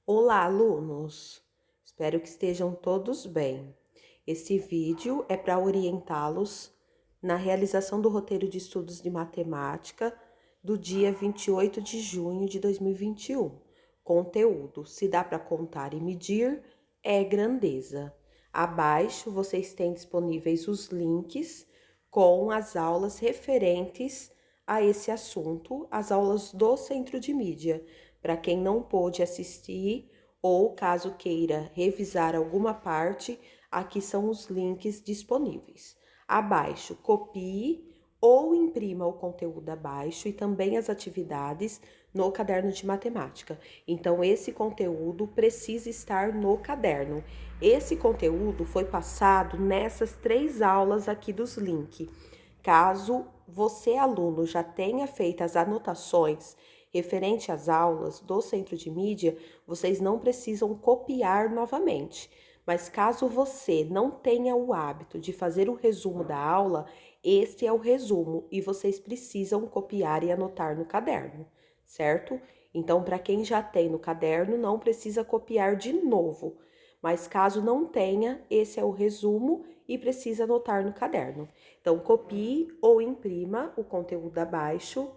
Olá, alunos! Espero que estejam todos bem. Esse vídeo é para orientá-los na realização do roteiro de estudos de matemática do dia 28 de junho de 2021. Conteúdo: se dá para contar e medir, é grandeza. Abaixo vocês têm disponíveis os links com as aulas referentes a esse assunto, as aulas do Centro de Mídia. Para quem não pôde assistir ou caso queira revisar alguma parte, aqui são os links disponíveis. Abaixo, copie ou imprima o conteúdo abaixo e também as atividades no caderno de matemática. Então, esse conteúdo precisa estar no caderno. Esse conteúdo foi passado nessas 3 aulas aqui dos links. Caso você, aluno, já tenha feito as anotações referente às aulas do Centro de Mídia, vocês não precisam copiar novamente. Mas caso você não tenha o hábito de fazer o resumo da aula, este é o resumo e vocês precisam copiar e anotar no caderno, certo? Então, para quem já tem no caderno, não precisa copiar de novo. Mas caso não tenha, esse é o resumo e precisa anotar no caderno. Então, copie ou imprima o conteúdo abaixo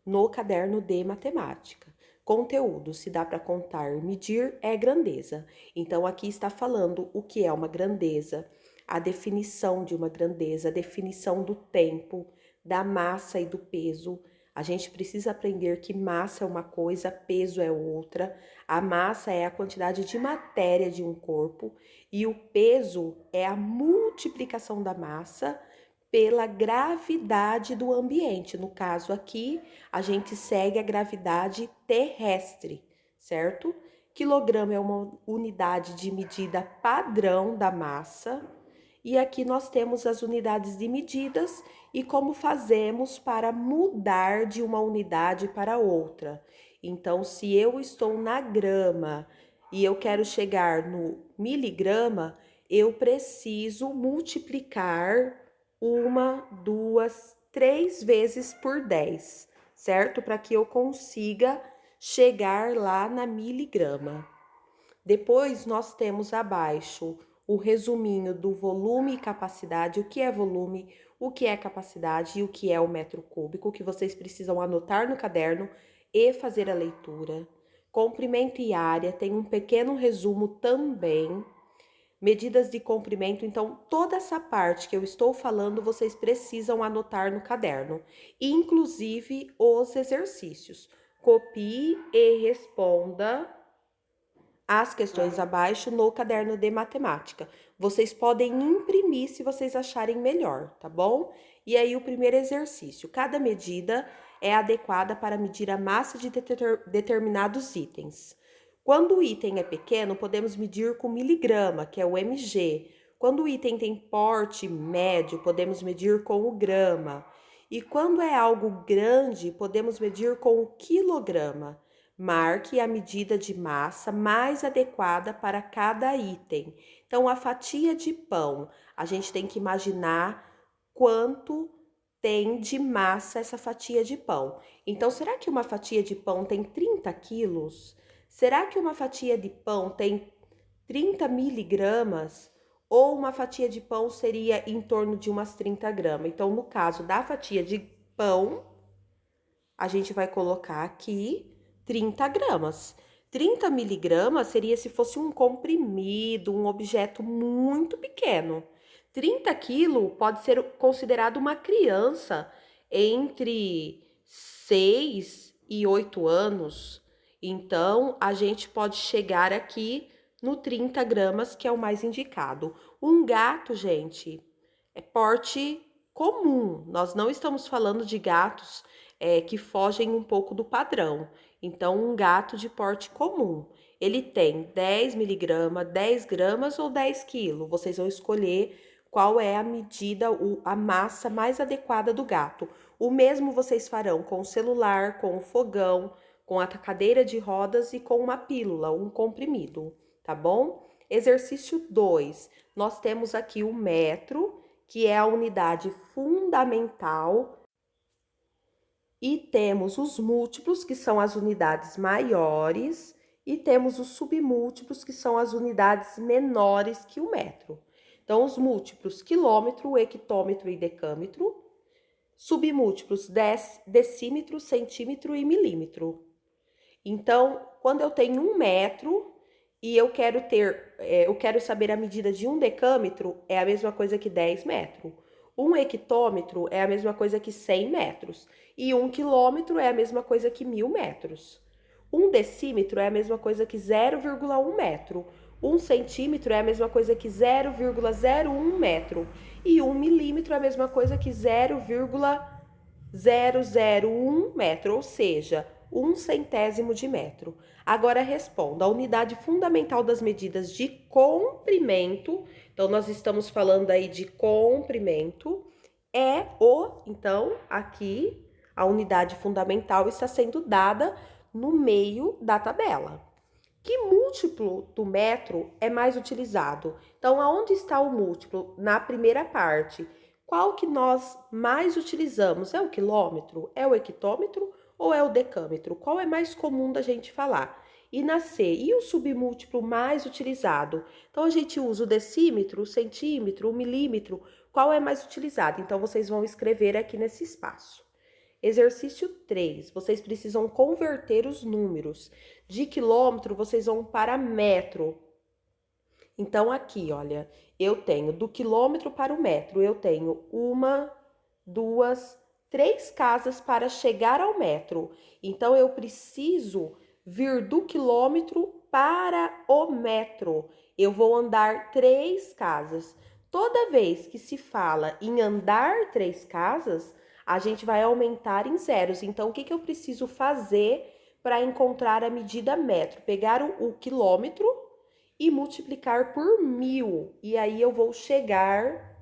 no caderno de matemática. Conteúdo: se dá para contar, medir, é grandeza. Então, aqui está falando o que é uma grandeza, a definição de uma grandeza, a definição do tempo, da massa e do peso. A gente precisa aprender que massa é uma coisa, peso é outra. A massa é a quantidade de matéria de um corpo e o peso é a multiplicação da massa pela gravidade do ambiente. No caso aqui, a gente segue a gravidade terrestre, certo? Quilograma é uma unidade de medida padrão da massa. E aqui nós temos as unidades de medidas e como fazemos para mudar de uma unidade para outra. Então, se eu estou na grama e eu quero chegar no miligrama, eu preciso multiplicar 1, 2, 3 vezes por 10, certo? Para que eu consiga chegar lá na miligrama. Depois nós temos abaixo o resuminho do volume e capacidade, o que é volume, o que é capacidade e o que é o metro cúbico, que vocês precisam anotar no caderno e fazer a leitura. Comprimento e área tem um pequeno resumo também. Medidas de comprimento, então toda essa parte que eu estou falando, vocês precisam anotar no caderno, inclusive os exercícios. Copie e responda as questões abaixo no caderno de matemática. Vocês podem imprimir se vocês acharem melhor, tá bom? E aí o primeiro exercício, cada medida é adequada para medir a massa de determinados itens. Quando o item é pequeno, podemos medir com miligrama, que é o mg. Quando o item tem porte médio, podemos medir com o grama. E quando é algo grande, podemos medir com o quilograma. Marque a medida de massa mais adequada para cada item. Então, a fatia de pão, a gente tem que imaginar quanto tem de massa essa fatia de pão. Então, será que uma fatia de pão tem 30 quilos? Será que uma fatia de pão tem 30 miligramas? Ou uma fatia de pão seria em torno de umas 30 gramas? Então, no caso da fatia de pão, a gente vai colocar aqui 30 gramas. 30 miligramas seria se fosse um comprimido, um objeto muito pequeno. 30 quilos pode ser considerado uma criança entre 6 e 8 anos. Então, a gente pode chegar aqui no 30 gramas, que é o mais indicado. Um gato, gente, é porte comum. Nós não estamos falando de gatos que fogem um pouco do padrão. Então, um gato de porte comum, ele tem 10 miligramas, 10 gramas ou 10 quilos. Vocês vão escolher qual é a medida, a massa mais adequada do gato. O mesmo vocês farão com o celular, com o fogão, com a cadeira de rodas e com uma pílula, um comprimido, tá bom? Exercício 2. Nós temos aqui o metro, que é a unidade fundamental, e temos os múltiplos, que são as unidades maiores, e temos os submúltiplos, que são as unidades menores que o metro. Então, os múltiplos quilômetro, hectômetro e decâmetro, submúltiplos decímetro, centímetro e milímetro. Então, quando eu tenho 1 metro e eu quero saber a medida de 1 decâmetro, é a mesma coisa que 10 metros. 1 hectômetro é a mesma coisa que 100 metros. E 1 quilômetro é a mesma coisa que 1000 metros. 1 decímetro é a mesma coisa que 0,1 metro. 1 centímetro é a mesma coisa que 0,01 metro. E 1 milímetro é a mesma coisa que 0,001 metro, ou seja, 1 centésimo de metro. Agora responda, a unidade fundamental das medidas de comprimento, então nós estamos falando aí de comprimento, então aqui a unidade fundamental está sendo dada no meio da tabela. Que múltiplo do metro é mais utilizado? Então, aonde está o múltiplo? Na primeira parte. Qual que nós mais utilizamos? É o quilômetro? É o hectômetro? Ou é o decâmetro? Qual é mais comum da gente falar? E na C, e o submúltiplo mais utilizado? Então, a gente usa o decímetro, o centímetro, o milímetro. Qual é mais utilizado? Então, vocês vão escrever aqui nesse espaço. Exercício 3, vocês precisam converter os números. De quilômetro, vocês vão para metro. Então, aqui, olha, eu tenho do quilômetro para o metro, eu tenho 1, 2, 3 casas para chegar ao metro. Então, eu preciso vir do quilômetro para o metro. Eu vou andar 3 casas. Toda vez que se fala em andar 3 casas, a gente vai aumentar em zeros. Então, o que eu preciso fazer para encontrar a medida metro? Pegar o quilômetro e multiplicar por 1000. E aí eu vou chegar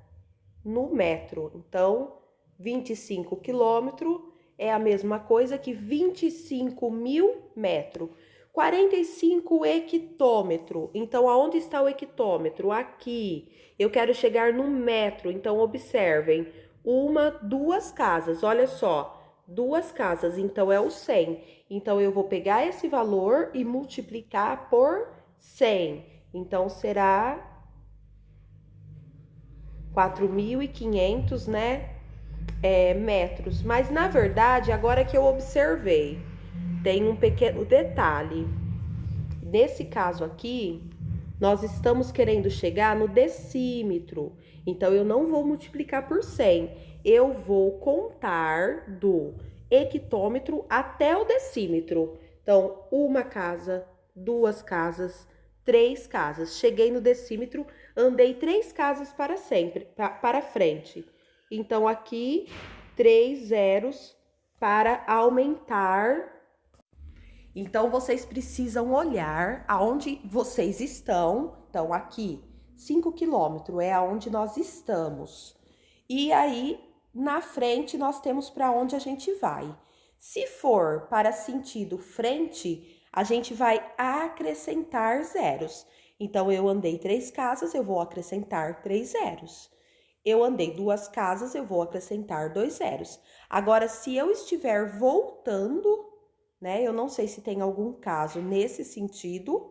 no metro. Então, 25 quilômetros é a mesma coisa que 25.000 metros. 45 hectômetro. Então, aonde está o hectômetro? Aqui. Eu quero chegar no metro. Então, observem. 2 casas. Olha só. 2 casas. Então, é o 100. Então, eu vou pegar esse valor e multiplicar por 100. Então, será 4.500, né? Metros. Mas, na verdade, agora que eu observei, tem um pequeno detalhe. Nesse caso aqui, nós estamos querendo chegar no decímetro. Então, eu não vou multiplicar por 100. Eu vou contar do hectômetro até o decímetro. Então, 1 casa, 2 casas, 3 casas. Cheguei no decímetro, andei 3 casas para frente. Então, aqui, 3 zeros para aumentar. Então, vocês precisam olhar aonde vocês estão. Então, aqui, 5 quilômetros é aonde nós estamos. E aí, na frente, nós temos para onde a gente vai. Se for para sentido frente, a gente vai acrescentar zeros. Então, eu andei 3 casas, eu vou acrescentar 3 zeros. Eu andei 2 casas, eu vou acrescentar 2 zeros. Agora, se eu estiver voltando, né? Eu não sei se tem algum caso nesse sentido.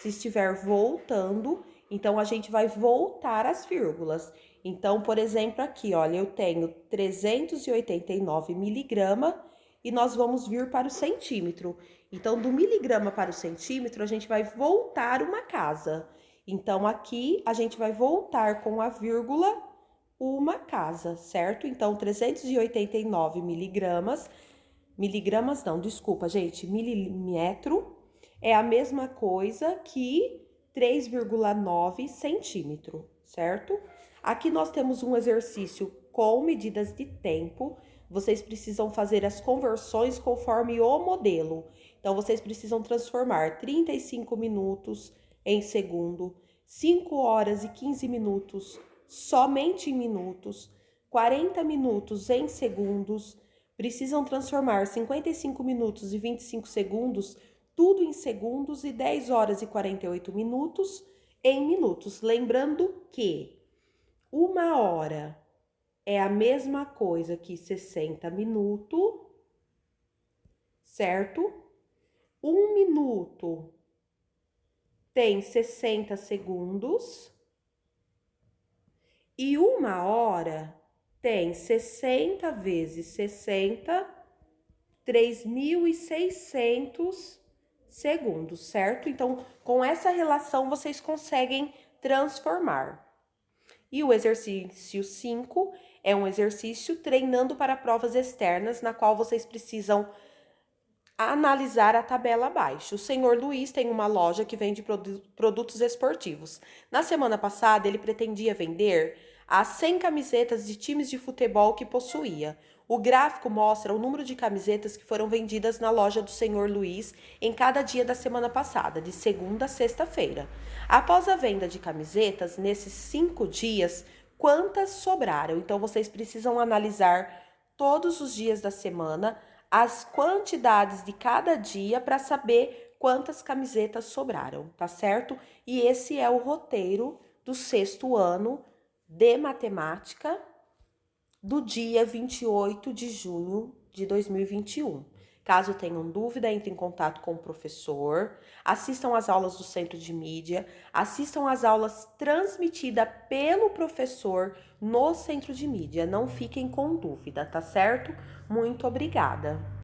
Se estiver voltando, então a gente vai voltar as vírgulas. Então, por exemplo, aqui, olha, eu tenho 389 miligrama e nós vamos vir para o centímetro. Então, do miligrama para o centímetro, a gente vai voltar uma casa. Então, aqui a gente vai voltar com a vírgula uma casa, certo? Então, 389 miligramas. Miligramas não, desculpa, gente. Milímetro é a mesma coisa que 3,9 centímetro, certo? Aqui nós temos um exercício com medidas de tempo. Vocês precisam fazer as conversões conforme o modelo. Então, vocês precisam transformar 35 minutos em segundo, 5 horas e 15 minutos somente em minutos, 40 minutos em segundos. Precisam transformar 55 minutos e 25 segundos, tudo em segundos, e 10 horas e 48 minutos em minutos. Lembrando que 1 hora é a mesma coisa que 60 minutos, certo? 1 minuto tem 60 segundos. E 1 hora tem 60 vezes 60, 3.600 segundos, certo? Então, com essa relação, vocês conseguem transformar. E o exercício 5 é um exercício treinando para provas externas, na qual vocês precisam analisar a tabela abaixo. O senhor Luiz tem uma loja que vende produtos esportivos. Na semana passada, ele pretendia vender as 100 camisetas de times de futebol que possuía. O gráfico mostra o número de camisetas que foram vendidas na loja do senhor Luiz em cada dia da semana passada, de segunda a sexta-feira. Após a venda de camisetas, nesses 5 dias, quantas sobraram? Então, vocês precisam analisar todos os dias da semana as quantidades de cada dia para saber quantas camisetas sobraram, tá certo? E esse é o roteiro do 6º ano de matemática do dia 28 de junho de 2021. Caso tenham dúvida, entre em contato com o professor, assistam às aulas do Centro de Mídia, assistam às aulas transmitidas pelo professor no Centro de Mídia. Não fiquem com dúvida, tá certo? Muito obrigada!